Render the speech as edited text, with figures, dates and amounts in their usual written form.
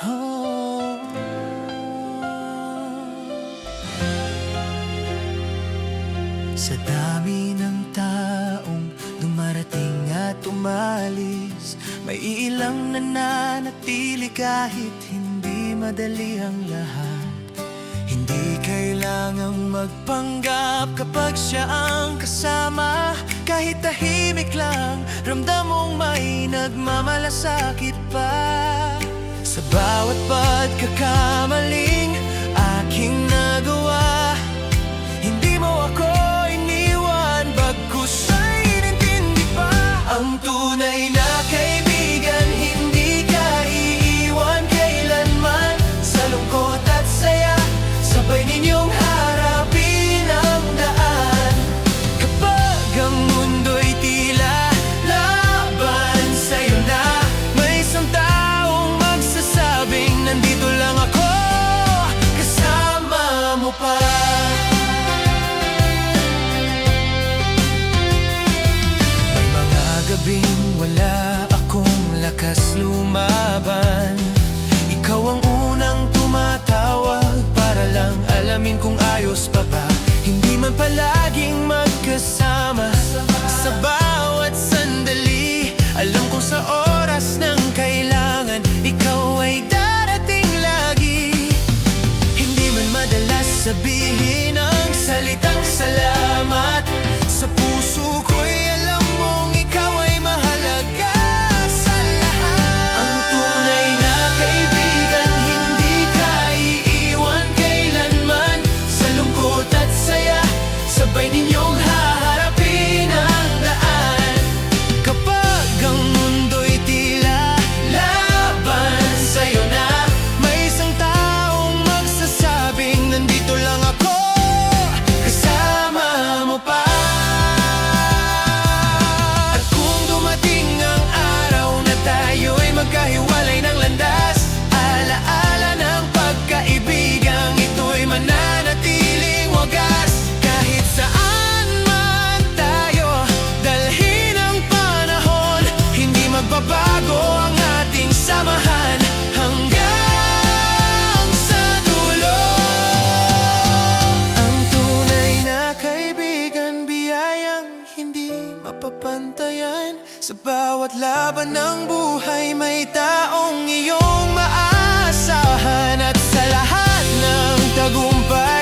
Oh. Sa dami ng taong dumarating at umalis, may ilang nananatili kahit hindi madali ang lahat. Hindi kailangang magpanggap kapag siya ang kasama. Kahit tahimik lang, ramdam mong may nagmamalasakit pa. Sa bawat pagkakamaling aking nagawa, hindi mo ako iniwan, bagkus ay inintindi pa. Ang tunay na kaibigan, hindi ka iiwan kailanman. Sa lungkot at saya, sabay ninyong harapin ang daan. Kapag ang mundo'y tila laban sa'yo na, may isang taong magsasabing nandito lang ako, kasama mo pa. May mga gabing wala akong lakas lumaban, ikaw ang unang tumatawag para lang alamin kung ayos pa ba. Hindi man palaging magkasama sa bawat sandali, alam kong sa oras ng kailangan ikaw ay darating lagi. Hindi man madalas sabihin ang salitang salamat, sa puso ko'y alam mong ikaw ay mahalaga sa lahat. Ang tunay na kaibigan, hindi ka iiwan kailanman. Sa lungkot at saya, sabay ninyong haharapin ang daan. Kapag ang mundo'y tila laban sa'yo na, may isang taong magsasabing nandito lang ako, kasama mo pa. At kung dumating ang araw na tayo'y magkahiwalay ng landas, alaala ng pagkaibigang ito'y mananatiling wagas. Kahit saan man tayo dalhin ang panahon, hindi magbabago ang ating samahan hanggang sa dulo. Ang tunay na kaibigan, biyayang hindi mapapantayan. Sa bawat laban ng buhay, may taong iyong maaasahan. At sa lahat ng tagumpay,